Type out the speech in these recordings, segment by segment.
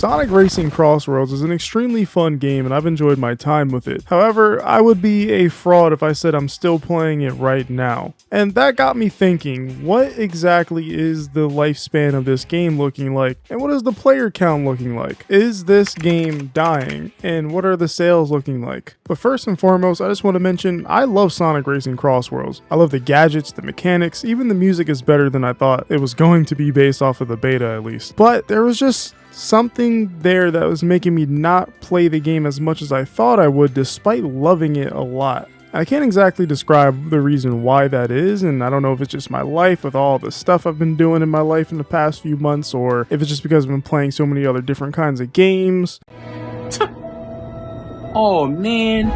Sonic Racing Crossworlds is an extremely fun game and I've enjoyed my time with it. However, I would be a fraud if I said I'm still playing it right now. And that got me thinking, what exactly is the lifespan of this game looking like? And what is the player count looking like? Is this game dying? And what are the sales looking like? But first and foremost, I just want to mention, I love Sonic Racing Crossworlds. I love the gadgets, the mechanics, even the music is better than I thought it was going to be based off of the beta at least. But there was just something there that was making me not play the game as much as I thought I would, despite loving it a lot. I can't exactly describe the reason why that is, and I don't know if it's just my life with all the stuff I've been doing in my life in the past few months, or if it's just because I've been playing so many other different kinds of games. Oh man.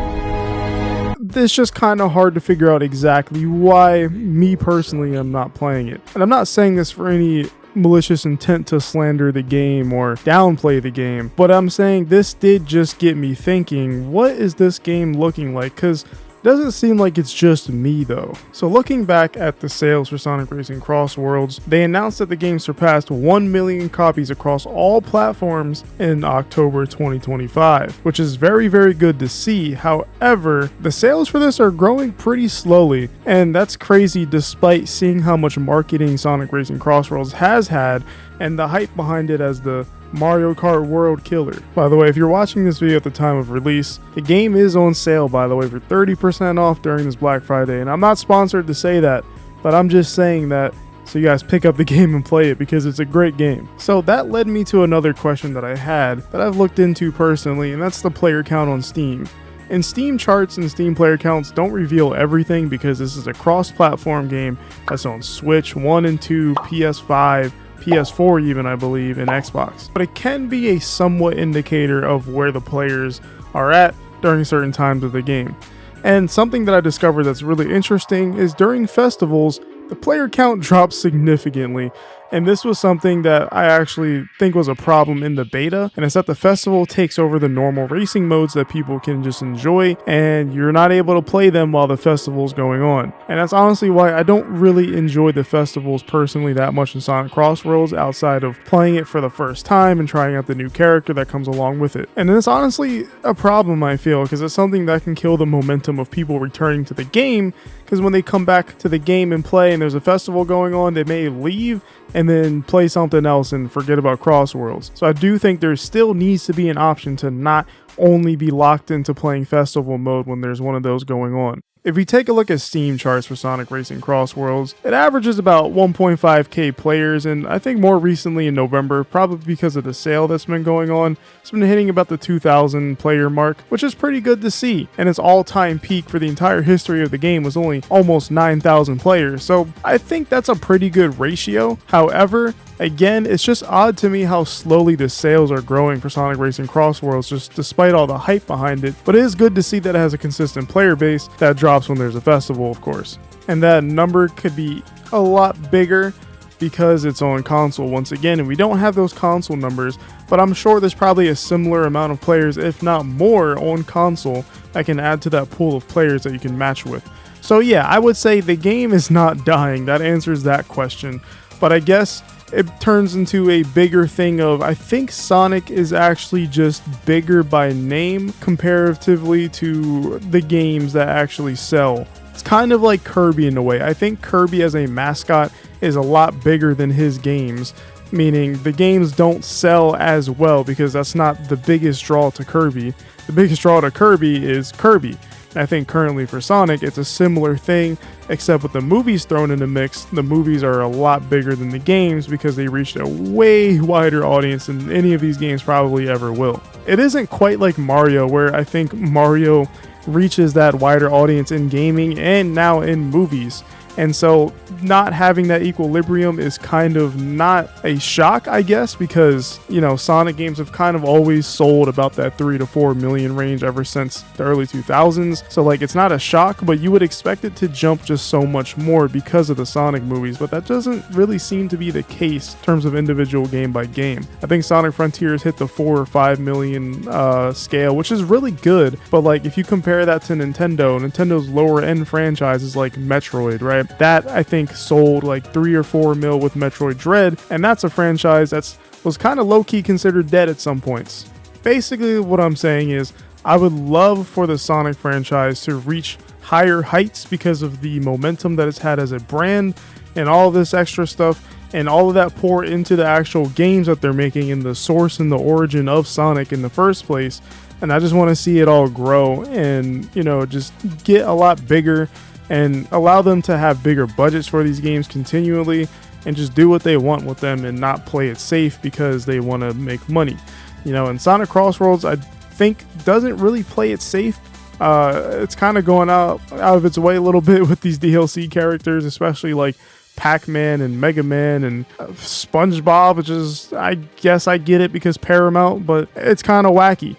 It's just kind of hard to figure out exactly why me personally am not playing it. And I'm not saying this for any malicious intent to slander the game or downplay the game, but I'm saying this did just get me thinking, what is this game looking like? Because it doesn't seem like it's just me though. So looking back at the sales for Sonic Racing Crossworlds, they announced that the game surpassed 1 million copies across all platforms in October 2025, which is very, very good to see. However, the sales for this are growing pretty slowly, and that's crazy despite seeing how much marketing Sonic Racing Crossworlds has had and the hype behind it as the Mario Kart World Killer. By the way, if you're watching this video at the time of release, the game is on sale, by the way, for 30% off during this Black Friday. And I'm not sponsored to say that, but I'm just saying that so you guys pick up the game and play it because it's a great game. So that led me to another question that I had that I've looked into personally, and that's the player count on Steam. And Steam charts and Steam player counts don't reveal everything because this is a cross-platform game that's on Switch 1 and 2, PS5, PS4 even, I believe, and Xbox. But it can be a somewhat indicator of where the players are at during certain times of the game. And something that I discovered that's really interesting is during festivals, the player count drops significantly. And this was something that I actually think was a problem in the beta, and it's that the festival takes over the normal racing modes that people can just enjoy, and you're not able to play them while the festival's going on. And that's honestly why I don't really enjoy the festivals personally that much in Sonic Crossworlds, outside of playing it for the first time and trying out the new character that comes along with it. And it's honestly a problem, I feel, because it's something that can kill the momentum of people returning to the game, because when they come back to the game and play and there's a festival going on, they may leave and then play something else and forget about Crossworlds. So I do think there still needs to be an option to not only be locked into playing festival mode when there's one of those going on. If we take a look at Steam charts for Sonic Racing Crossworlds, it averages about 1.5k players, and I think more recently in November, probably because of the sale that's been going on, it's been hitting about the 2,000 player mark, which is pretty good to see. And its all-time peak for the entire history of the game was only almost 9,000 players, so I think that's a pretty good ratio. However, again, it's just odd to me how slowly the sales are growing for Sonic Racing Crossworlds, just despite all the hype behind it. But it is good to see that it has a consistent player base that drops when there's a festival, of course. And that number could be a lot bigger because it's on console once again, and we don't have those console numbers, but I'm sure there's probably a similar amount of players, if not more, on console that can add to that pool of players that you can match with. So yeah, I would say the game is not dying. That answers that question. But I guess it turns into a bigger thing of, I think Sonic is actually just bigger by name comparatively to the games that actually sell. It's kind of like Kirby in a way. I think Kirby as a mascot is a lot bigger than his games, meaning the games don't sell as well because that's not the biggest draw to Kirby. The biggest draw to Kirby is Kirby. And I think currently for Sonic, it's a similar thing, except with the movies thrown in the mix. The movies are a lot bigger than the games because they reached a way wider audience than any of these games probably ever will. It isn't quite like Mario, where I think Mario reaches that wider audience in gaming and now in movies. And so not having that equilibrium is kind of not a shock, I guess, because, you know, Sonic games have kind of always sold about that 3 to 4 million range ever since the early 2000s. So like, it's not a shock, but you would expect it to jump just so much more because of the Sonic movies. But that doesn't really seem to be the case in terms of individual game by game. I think Sonic Frontiers hit the 4 or 5 million scale, which is really good. But like, if you compare that to Nintendo's lower end franchises like Metroid, right? That I think sold like 3 or 4 mil with Metroid Dread, and that's a franchise that's was kind of low-key considered dead at some points. Basically, what I'm saying is I would love for the Sonic franchise to reach higher heights because of the momentum that it's had as a brand and all this extra stuff, and all of that pour into the actual games that they're making and the source and the origin of Sonic in the first place. And I just want to see it all grow and, you know, just get a lot bigger and allow them to have bigger budgets for these games continually and just do what they want with them and not play it safe because they want to make money. You know, and Sonic Crossworlds, I think, doesn't really play it safe. It's kind of going out of its way a little bit with these DLC characters, especially like Pac-Man and Mega Man and SpongeBob, which is, I guess I get it because Paramount, but it's kind of wacky.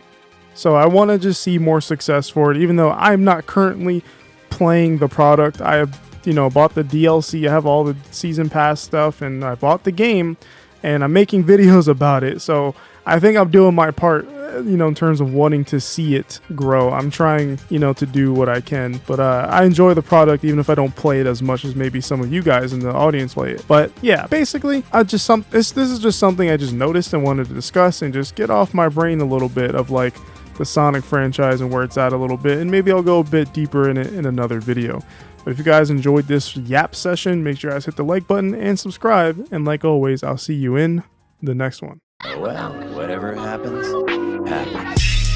So I want to just see more success for it, even though I'm not currently playing the product. I have, you know, bought the DLC, I have all the season pass stuff, and I bought the game, and I'm making videos about it. So I think I'm doing my part, you know, in terms of wanting to see it grow. I'm trying, you know, to do what I can, but I enjoy the product even if I don't play it as much as maybe some of you guys in the audience play it. But yeah, basically, this is just something I just noticed and wanted to discuss and just get off my brain a little bit of like the Sonic franchise and where it's at a little bit, and maybe I'll go a bit deeper in it in another video. But if you guys enjoyed this yap session, make sure you guys hit the like button and subscribe, and like always, I'll see you in the next one. Well, whatever happens, happens.